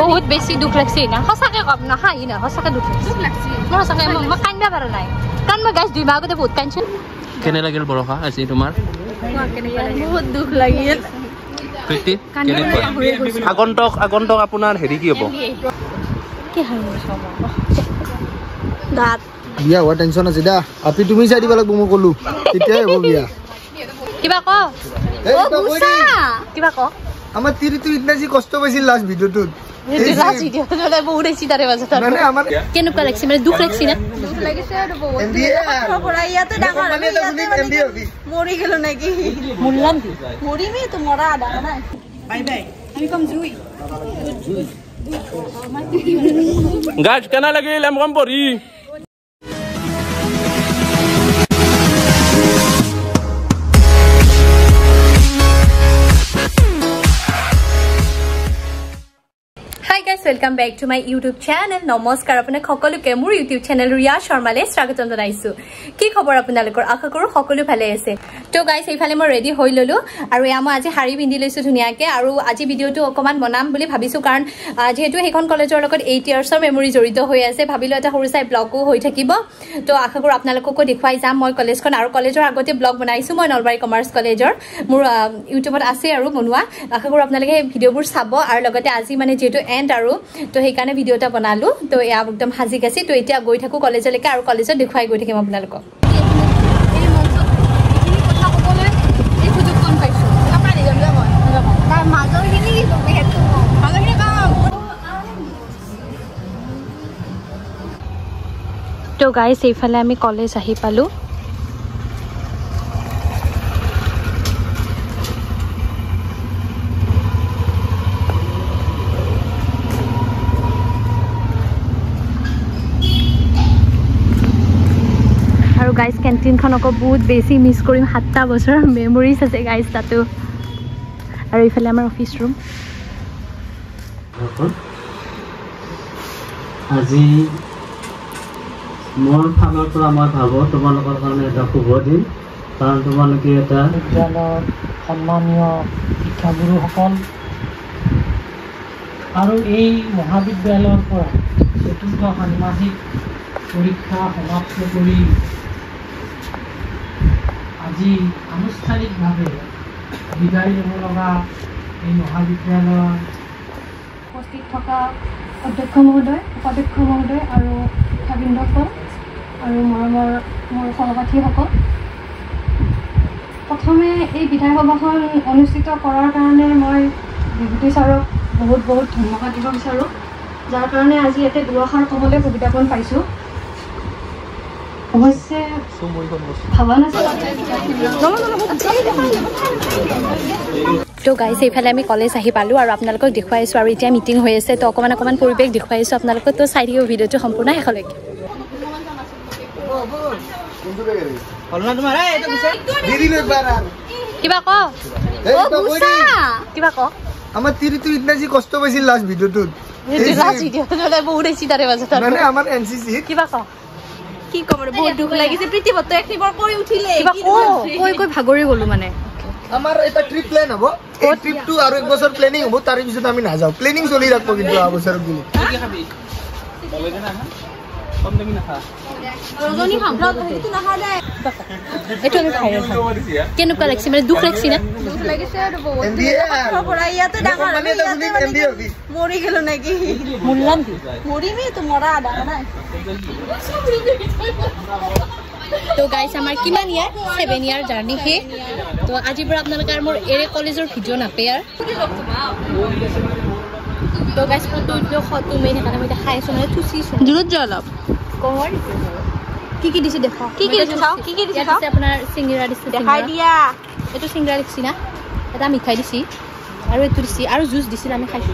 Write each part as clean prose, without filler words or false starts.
বহুত বেছি দুখ লাগছে না সঁচাকে কম না হাঁহি না সঁচাকে দুখ লাগছে মোৰ সঁচাকে মই কান্দিব পৰা নাই কাৰণ মই গাইছ 2 মাহ আগতে বহুত কান্দিছো কেনে লাগিল বৰষা আজি তোমাৰ বহুত দুখ লাগিল প্ৰীতি আগন্তুক আপোনাৰ হেৰি কি হ'ব কি হয় সব দাঁত বিয়া হোৱা টেনচন আছে দা আপি তুমি চাই দিব লাগিব মই কলো তেতিয়া হ'ব বিয়া কিবা ক কিবা ক আমাৰ তিৰিটো ইতনা যি কষ্ট পাইছিল লাষ্ট ভিডিঅ'টোত লাষ্ট ভিডিঅ' জলে বহুত বেছি তাৰে বাজে মানে আমাৰ কেনেকুৱা লাগছে মানে দুখ লাগছে না দুখ লাগিছে আৰু বহুত পৰা ইয়াতে ডাঙৰ মৰি গেল নাকি মুল্লান দি মৰিমে তো মৰা ডাঙৰ নাই বাই বাই আমি কম জুই গাছ কেনা লাগিল আমি কম পঢ়ি welcome back to my YouTube channel नमस्कार आपने सकलोके मोर यूट्यूब चैनल रिया शर्माले स्वागतम जनाइछु की खबर आपनालोकर आशा करू सकलो भाले আছে तो गाइस এইফালে মই ৰেডি হৈ ললো আৰু মই আজি হাৰি পিন্ধি লৈছো ধুনিয়াকে আৰু আজি ভিডিওটো অকমান বনাম বুলি ভাবিছো কাৰণ যেহেতু হেখন কলেজৰ লগত 8 ইয়াৰ্ছৰ মেমৰি জড়িত হৈ আছে ভাবিলো এটা সৰু চাই ব্লগও হৈ থাকিব তো আশা কৰো আপোনালোককো দেখুৱাই যাম মই কলেজখন আৰু কলেজৰ আগতে ব্লগ বনাইছো মই নলবাৰী কমাৰ্চ কলেজৰ মোৰ ইউটিউবত আছে আৰু বনোৱা আশা কৰো আপোনালোকে ভিডিওবোৰ চাব আৰু লগতে আজি মানে যেটো এন্ড আৰু তো সেই কাৰণে ভিডিওটা বনালো তো এয়া একদম হাজি গেছি তো এতিয়া গৈ থাকো কলেজলৈকে আৰু কলেজত দেখুৱাই গৈ থাকিম আপোনালোকক তো গাইস এইফালে আমি কলেজ আহি পালো আৰু গাইস ক্যান্টিন খনক বহুত বেছি মিস কৰিম 7টা বছৰৰ মেমৰিজ আছে গাইস তাতো আৰু এইফালে আমাৰ অফিস ৰুম আজি মোৰ ফালৰ পৰা মই ভাবো তোমালোকৰ কাৰণে এটা শুভ দিন কাৰণ তোমালোকে এটা বিদ্যালয়ৰ সন্মানীয় শিক্ষাগুৰুসকল আৰু এই মহাবিদ্যালয়ৰ পৰা চতুৰ্থ ষান্মাসিক পৰীক্ষা সমাপ্ত কৰি আজি আনুষ্ঠানিকভাৱে বিদায় ল'ব লগা এই মহাবিদ্যালয়ৰ উপস্থিত থকা অধ্যক্ষ মহোদয় উপাধ্যক্ষ মহোদয় আৰু শিক্ষাবৃন্দসকল আৰু মোৰ সহপাঠীসকল প্ৰথমে এই বিদায় সভাখন অনুষ্ঠিত কৰাৰ কাৰণে মই বিভূতি ছাৰক বহুত বহুত ধন্যবাদ দিব বিচাৰোঁ যাৰ কাৰণে আজি ইয়াতে দুআষাৰ ক'বলৈ সুবিধাকণ পাইছোঁ অৱশ্যে ভাবা নাছিল তো গাইস এইফালে আমি কলেজ আহি পালো আৰু আপোনালোকক দেখুৱাইছো আৰু এতিয়া মিটিং হৈ আছে তো অকমান পৰিৱেশ দেখুৱাইছো আপোনালোকক তো চাই থাকিব ভিডিওটো সম্পূৰ্ণ শেষলৈকে কিবা ক কিবা ক আমাৰ তিৰিটো ইতনা যি কষ্ট পাইছিল লাষ্ট ভিডিঅ'টোত লাষ্ট ভিডিঅ' জলে বহুত বেছি তাৰে বাজে মানে আমাৰ এনসিসি কিবা ক কি কমৰ বহুত দুখ লাগিছে প্ৰীতিবত একবাৰ কৰি উঠিলে কিবা কৈ ভাগৰি গলো মানে আমাৰ এটা ট্ৰিপ প্ল্যান হ'ব এই ট্ৰিপটো আৰু এক বছৰ প্ল্যানিং হ'ব তাৰ পিছত আমি না যাও প্ল্যানিং চলি ৰাখব কিন্তু আ বছৰ গুলি কি খাবি কলেজ না কম দামি না খা ৰজনী ভাবলা হেতু না খা দে এটো আমি খাই আছো কেনেকুৱা লাগছে মানে দুখ লাগছে না দুখ লাগিছে আৰু বহুত পৰা ইয়াতে ডাঙৰ মৰি গেল নাকি মুল্লান দি মৰিমে তো মৰা ডাঙৰ নাই তো গাইস আমাৰ কিমান ইয়াৰ 7 ইয়াৰ জাৰ্নি হে তো আজিৰ পৰা আপোনালোকে আৰু মোৰ এৰে কলেজৰ ভিডিঅ' নাপায় তো গাইস ফটো মেইন কাৰণে মই দেখাই আছো মানে থুচিছো দূৰত যা অলপ কোৰ কি দিছে দেখো কি দিছে চাও কি দিছে চাও আপোনাৰ সিংগৰা দিছে দেখাই দিয়া এটো সিংগৰা দিছি না এটা মিঠাই দিছি আৰু এটো দিছি আৰু জুস দিছিল আমি খাইছো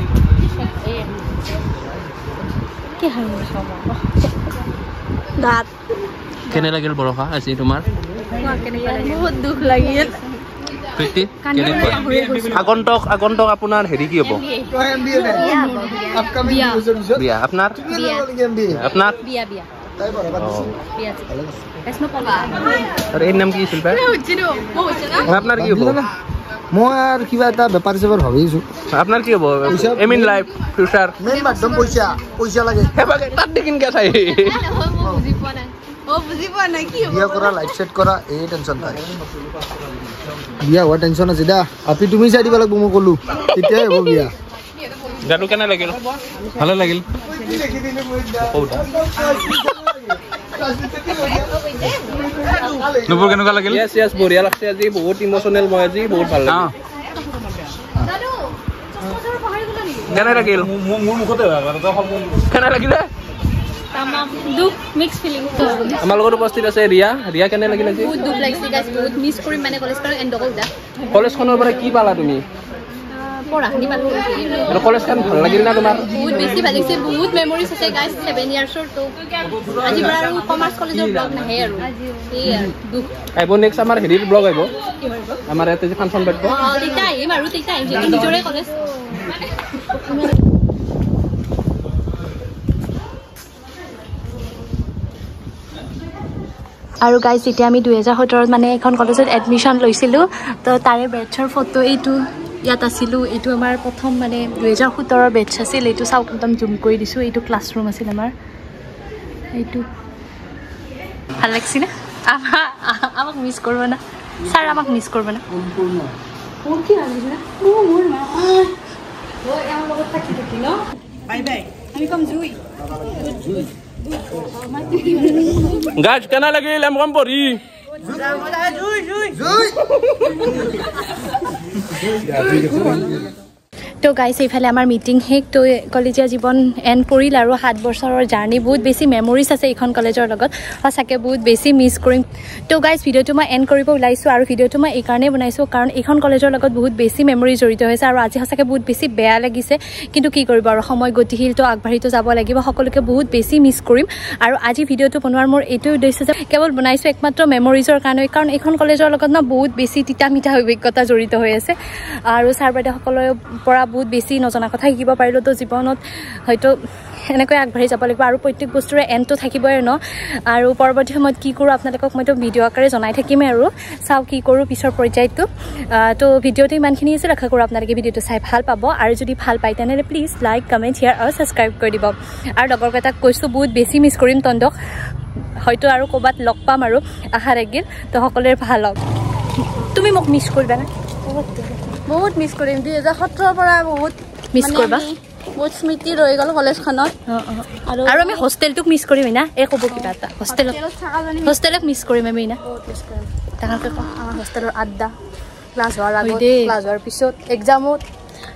কি হয় সব দাঁত কেনে লাগিল বৰষা আজি তোমাৰ বহুত দুখ লাগিল প্ৰীতি আগন্তুক আপোনাৰ হেৰি কি হ'ব বিয়া আপোনাৰ বিয়া আৰু এই নাম কি আছিল আপোনাৰ কি হ'ব মই আৰু কিবা এটা বেপাৰ চেপাৰ ভাবিছোঁ আপোনাৰ কি হ'ব aim in life future main মাধ্যম পইচা পইচা লাগে তাত দেখিনকে চাই বিয়া কৰা লাইফ ছেট কৰা এই টেনশ্যন নাই বিয়া হোৱা টেনশ্যন আছে দা আপি তুমি চাই দিব লাগিব মই ক'লো তেতিয়াই হ'ব বিয়া গাটো কেনে লাগিল ভালে লাগিল নুপুৰ কেনেকুৱা লাগিল ইয়েছ ইয়েছ বঢ়িয়া লাগছে আজি বহুত ইমোচনেল মই আজি বহুত ভাল লাগিল কেনে লাগিল মোৰ মুখতে কেনে লাগিলে দুখ মিক্স ফিলিং আমাৰ লগত উপস্থিত আছে ৰিয়া কেনে লাগিল আজি বহুত দুখ লাগিছে গাইজ বহুত মিছ কৰিম মানে কলেজখন এণ্ড কৰিলা কলেজখনৰ পৰা কি পালা তুমি পঢ়াখিনি পালো কলেজখন ভাল লাগিল না তোমাৰ বহুত বেছি ভাল লাগিছে বহুত মেমৰিজ আছে গাইজ 7 ইয়াৰ্ছৰ তো আজি পৰা আৰু কমাৰ্চ কলেজৰ ব্লগ নাহে আৰু এই দুখ আহিব নেক্সট আমাৰ হেৰিৰ ব্লগ আহিব আমাৰ ইয়াতে যে ফাংচন পাতিব তেতিয়া আহিম আৰু তেতিয়া আহিম যিহেতু নিজৰে কলেজ আৰু গাইজ যেতিয়া আমি 2017 মানে এখন কলেজত এডমিশ্যন লৈছিলোঁ তো তাৰে বেটছৰ ফটো এইটো ইয়াত আছিলোঁ এইটো আমাৰ প্ৰথম মানে 2017 বেটছ আছিল এইটো চাওক একদম জুম কৰি দিছোঁ এইটো ক্লাছৰুম আছিল আমাৰ এইটো ভাল লাগিছে না আমাক মিছ কৰিব না ছাৰ আমাক মিছ কৰিব না মোৰ কি ভাল লাগিছে না মোৰ মা এওঁৰ লগত থাকি থাকি ন বাই বাই আমি কম জুই গাছ কেনে লাগিল এম কম পঢ়ি তো গাইজ এইফালে আমাৰ মিটিং শেষ তো কলেজীয়া জীৱন এণ্ড পৰিল আৰু 7 বছৰৰ জাৰ্ণি বহুত বেছি মেমৰিজ আছে এইখন কলেজৰ লগত সঁচাকৈ বহুত বেছি মিছ কৰিম তো গাইজ ভিডিঅ'টো মই এণ্ড কৰিব ওলাইছোঁ আৰু ভিডিঅ'টো মই এইকাৰণেই বনাইছোঁ কাৰণ এইখন কলেজৰ লগত বহুত বেছি মেমৰি জড়িত হৈছে আৰু আজি সঁচাকৈ বহুত বেছি বেয়া লাগিছে কিন্তু কি কৰিব আৰু সময় গতিশীল তো আগবাঢ়িতো যাব লাগিব সকলোকে বহুত বেছি মিছ কৰিম আৰু আজি ভিডিঅ'টো বনোৱাৰ মোৰ এইটোৱে উদ্দেশ্য যে কেৱল বনাইছোঁ একমাত্ৰ মেমৰিজৰ কাৰণে কাৰণ এইখন কলেজৰ লগত ন বহুত বেছি তিতা মিঠা অভিজ্ঞতা জড়িত হৈ আছে আৰু ছাৰ বাইদেউসকলৰ পৰা বহুত বেছি নজনা কথা শিকিব পাৰিলোঁ তো জীৱনত হয়তো এনেকৈ আগবাঢ়ি যাব লাগিব আৰু প্ৰত্যেক বস্তুৰে এণ্ডটো থাকিবই ন আৰু পৰৱৰ্তী সময়ত কি কৰোঁ আপোনালোকক মইতো ভিডিঅ' আকাৰে জনাই থাকিমেই আৰু চাওঁ কি কৰোঁ পিছৰ পৰ্যায়টো তো ভিডিঅ'টো ইমানখিনি আছিল আশা কৰোঁ আপোনালোকে ভিডিঅ'টো চাই ভাল পাব আৰু যদি ভাল পায় তেনেহ'লে প্লিজ লাইক কমেণ্ট শ্বেয়াৰ আৰু ছাবস্ক্ৰাইব কৰি দিব আৰু লগৰকেইটাক কৈছোঁ বহুত বেছি মিছ কৰিম তন্দক হয়তো আৰু ক'ৰবাত লগ পাম আৰু আশা ৰাখিল তো সকলোৰে ভাল হওক তুমি মোক মিছ কৰিবা না বহুত মিছ কৰিম 2017 পৰা বহুত মিছ কৰিবা বহুত স্মৃতি ৰৈ গ'ল কলেজখনত আৰু আমি হোষ্টেলটোক মিছ কৰিম না এই ক'ব কিবা এটা হোষ্টেলক মিছ কৰিম আমি না ডাঙৰকৈ কওঁ আমাৰ হোষ্টেলৰ আড্ডা ক্লাছ হোৱাৰ আগত ক্লাছ হোৱাৰ পিছত এক্সামত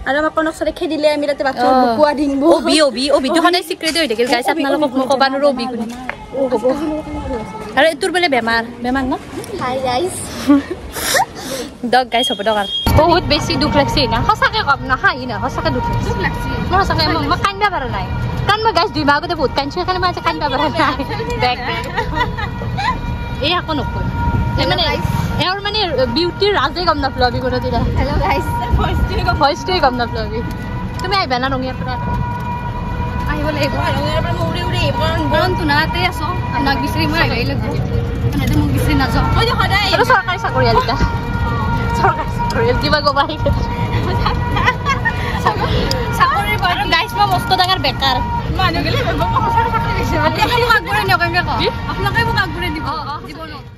আৰু আমাক কোনো চৰে খেদিলে আমি তাতে বাথৰুমত বুকুৱা দিনবোৰ অবিটো সদায় চিক্ৰেট হৈ থাকিল গাইছ আপোনালোকক মই ক'বা নোৱাৰোঁ অবি কোনে আৰু এইটোৰ বোলে বেমাৰ ন হাই গাইছ দক গাইছ হ'ব দক বহুত বেছি দুখ লাগছে না সঁচাকৈ কম না হাঁহি না সঁচাকৈ দুখ লাগছে মোৰ সঁচাকৈ মই কান্দিব পৰা নাই কাৰণ মই গাইছ 2 মাহ আগতে বহুত কান্দিছোঁ সেইকাৰণে মই আজি কান্দিব পৰা নাই এই আকৌ নকয় মানে এওঁৰ মানে বিউটিৰ ৰাজেই গম নাপালোঁ আমি কোনো দিনা হেল্ল' গাইছ ভইচটোৱে গম নাপালোঁ আমি তুমি আহিবা না ৰঙিয়াৰ পৰা আহিব লাগিব ৰঙিয়াৰ পৰা মই উৰি কাৰণ তোনাতে আছোঁ আপোনাক বিচাৰি মই আহিব লাগিব এনেতে মোক বিচাৰি নাযাওঁ মই সদায় এইটো চৰকাৰী চাকৰিয়াল এটা চৰকাৰী চাকৰিয়াল কিবা ক'ব আহি চাকৰিৰ পৰা গাইছ মই মস্ত ডাঙৰ বেকাৰ মানুহ গ'লে আপোনালোকে মোক আগবঢ়াই নিয়ক আপোনালোকে মোক আগবঢ়াই দিব জীৱনত